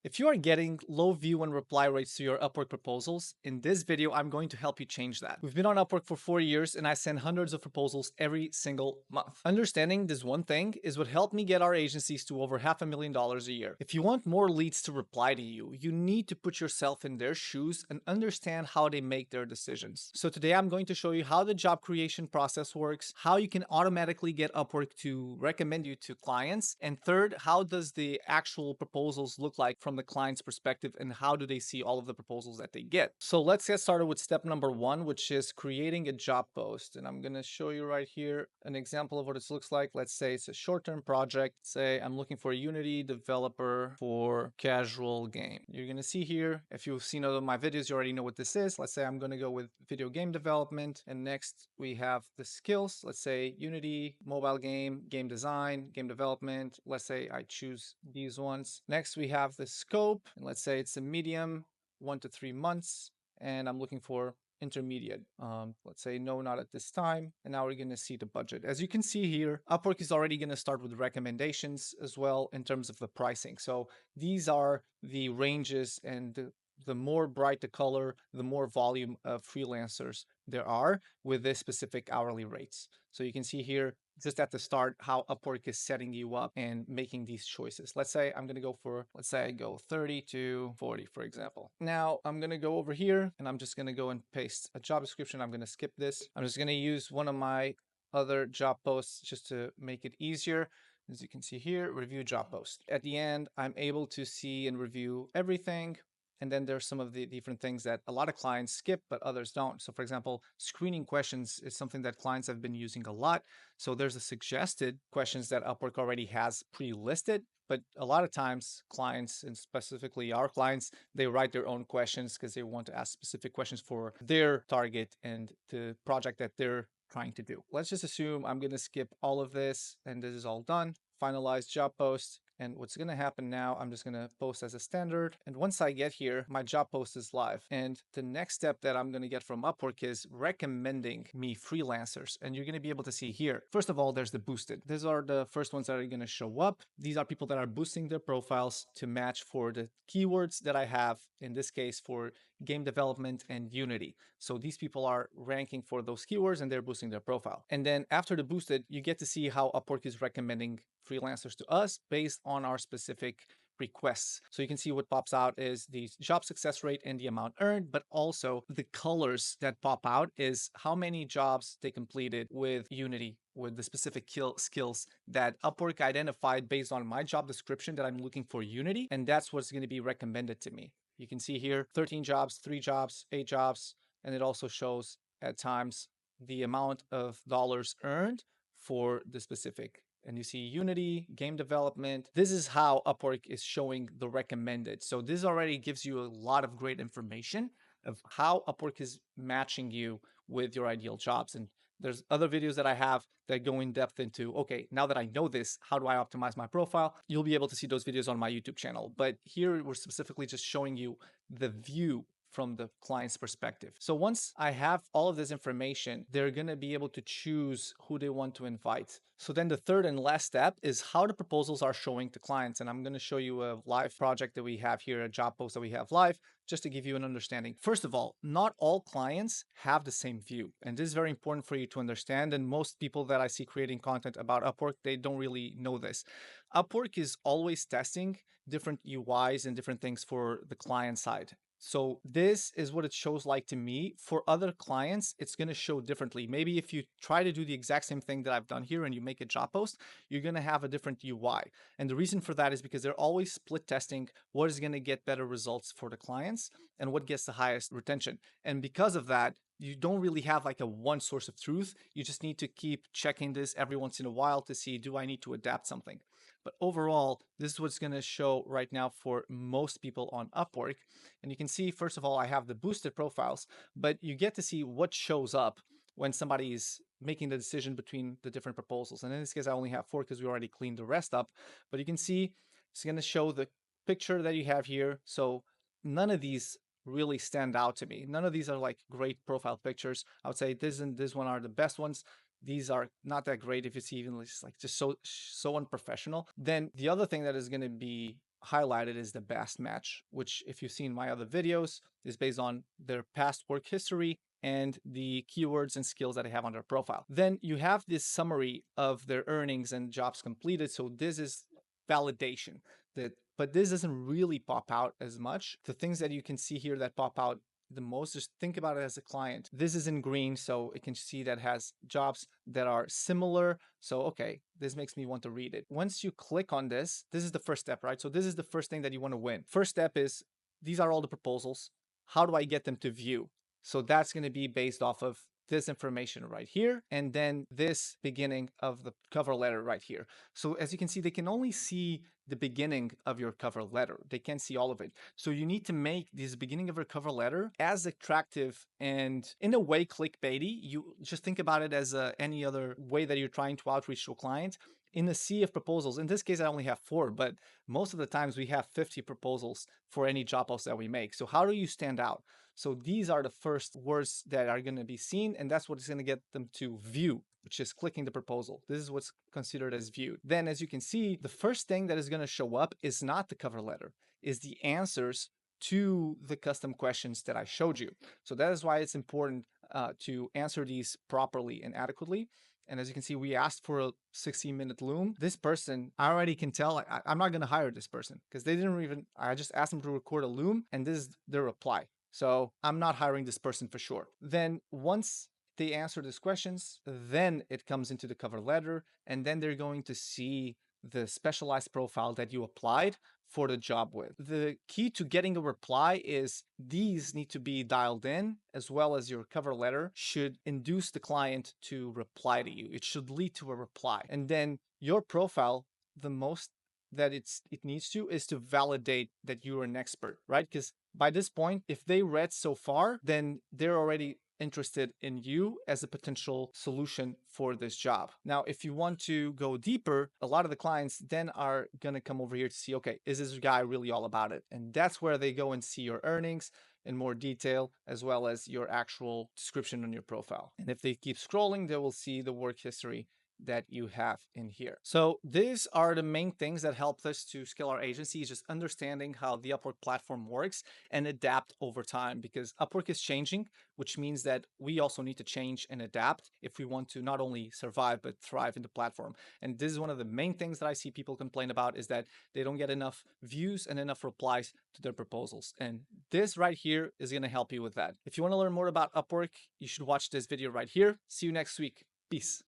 If you are getting low view and reply rates to your Upwork proposals, in this video, I'm going to help you change that. We've been on Upwork for 4 years and I send hundreds of proposals every single month. Understanding this one thing is what helped me get our agencies to over $500,000 a year. If you want more leads to reply to you, you need to put yourself in their shoes and understand how they make their decisions. So today I'm going to show you how the job creation process works, how you can automatically get Upwork to recommend you to clients, and third, how does the actual proposals look like from the client's perspective and how do they see all of the proposals that they get. So let's get started with step number one, which is creating a job post. And I'm going to show you right here an example of what this looks like. Let's say it's a short-term project. Say I'm looking for a Unity developer for casual game. You're going to see here, if you've seen other of my videos, you already know what this is. Let's say I'm going to go with video game development. And next we have the skills. Let's say Unity, mobile game, game design, game development. Let's say I choose these ones. Next we have the scope, and let's say it's a medium, 1 to 3 months, and I'm looking for intermediate. Let's say no, not at this time. And now we're going to see the budget. As you can see here, Upwork is already going to start with recommendations as well in terms of the pricing. So these are the ranges, and the more bright the color, the more volume of freelancers there are with this specific hourly rates. So you can see here just at the start how Upwork is setting you up and making these choices. Let's say I'm going to go for, let's say I go 30 to 40, for example. Now I'm going to go over here and I'm just going to go and paste a job description. I'm going to skip this. I'm just going to use one of my other job posts just to make it easier. As you can see here, review job post. At the end, I'm able to see and review everything. And then there's some of the different things that a lot of clients skip, but others don't. So for example, screening questions is something that clients have been using a lot. So there's a suggested questions that Upwork already has pre-listed, but a lot of times clients, and specifically our clients, they write their own questions because they want to ask specific questions for their target and the project that they're trying to do. Let's just assume I'm going to skip all of this and this is all done. Finalize job post. And what's going to happen now, I'm just going to post as a standard. And once I get here, my job post is live. And the next step that I'm going to get from Upwork is recommending me freelancers. And you're going to be able to see here. First of all, there's the boosted. These are the first ones that are going to show up. These are people that are boosting their profiles to match for the keywords that I have, in this case, for game development and Unity. So these people are ranking for those keywords and they're boosting their profile. And then after the boosted, you get to see how Upwork is recommending freelancers to us based on our specific requests. So you can see what pops out is the job success rate and the amount earned, but also the colors that pop out is how many jobs they completed with Unity, with the specific skills that Upwork identified based on my job description that I'm looking for Unity. And that's what's going to be recommended to me. You can see here 13 jobs, 3 jobs, 8 jobs, and it also shows at times the amount of dollars earned for the specific. And you see Unity, game development. This is how Upwork is showing the recommended. So this already gives you a lot of great information of how Upwork is matching you with your ideal jobs. And there's other videos that I have that go in depth into, okay, now that I know this, how do I optimize my profile? You'll be able to see those videos on my YouTube channel. But here we're specifically just showing you the view from the client's perspective. So once I have all of this information, they're going to be able to choose who they want to invite. So then the third and last step is how the proposals are showing to clients. And I'm going to show you a live project that we have here, a job post that we have live, just to give you an understanding. First of all, not all clients have the same view. And this is very important for you to understand. And most people that I see creating content about Upwork, they don't really know this. Upwork is always testing different UIs and different things for the client side. So this is what it shows like to me. For other clients, it's going to show differently. Maybe if you try to do the exact same thing that I've done here and you make a job post, you're going to have a different UI. And the reason for that is because they're always split testing what is going to get better results for the clients and what gets the highest retention. And because of that, you don't really have like a one source of truth. You just need to keep checking this every once in a while to see, do I need to adapt something? But overall, this is what's going to show right now for most people on Upwork. And you can see, first of all, I have the boosted profiles, but you get to see what shows up when somebody is making the decision between the different proposals. And in this case, I only have 4 because we already cleaned the rest up. But you can see it's going to show the picture that you have here. So none of these really stand out to me. None of these are like great profile pictures. I would say this and this one are the best ones. These are not that great if it's even just like just so unprofessional. Then the other thing that is going to be highlighted is the best match, which if you've seen my other videos, is based on their past work history and the keywords and skills that they have on their profile. Then you have this summary of their earnings and jobs completed. So this is validation that, but this doesn't really pop out as much. The things that you can see here that pop out the most, just think about it as a client. This is in green, so it can see that has jobs that are similar. So, okay, this makes me want to read it. Once you click on this, this is the first step, right? So this is the first thing that you want to win. First step is, these are all the proposals. How do I get them to view? So that's going to be based off of this information right here, and then this beginning of the cover letter right here. So as you can see, they can only see the beginning of your cover letter. They can't see all of it. So you need to make this beginning of your cover letter as attractive and in a way clickbaity. You just think about it as any other way that you're trying to outreach to a client. In a sea of proposals, in this case, I only have 4, but most of the times we have 50 proposals for any job post that we make. So how do you stand out? So these are the first words that are going to be seen, and that's what's going to get them to view, which is clicking the proposal. This is what's considered as viewed. Then, as you can see, the first thing that is going to show up is not the cover letter, is the answers to the custom questions that I showed you. So that is why it's important to answer these properly and adequately. And as you can see, we asked for a 16-minute loom. This person, I already can tell, I'm not going to hire this person because they didn't even, I just asked them to record a loom and this is their reply. So I'm not hiring this person for sure. Then once they answer these questions, then it comes into the cover letter, and then they're going to see the specialized profile that you applied for the job with. The key to getting a reply is these need to be dialed in, as well as your cover letter should induce the client to reply to you. It should lead to a reply. And then your profile, the most that it needs to is to validate that you're an expert, right? Because by this point, if they read so far, then they're already interested in you as a potential solution for this job. Now, if you want to go deeper, a lot of the clients then are going to come over here to see, okay, is this guy really all about it? And that's where they go and see your earnings in more detail, as well as your actual description on your profile. And if they keep scrolling, they will see the work history that you have in here. So these are the main things that help us to scale our agency, is just understanding how the Upwork platform works and adapt over time, because Upwork is changing, which means that we also need to change and adapt if we want to not only survive but thrive in the platform. And this is one of the main things that I see people complain about, is that they don't get enough views and enough replies to their proposals. And this right here is going to help you with that. If you want to learn more about Upwork, you should watch this video right here. See you next week. Peace.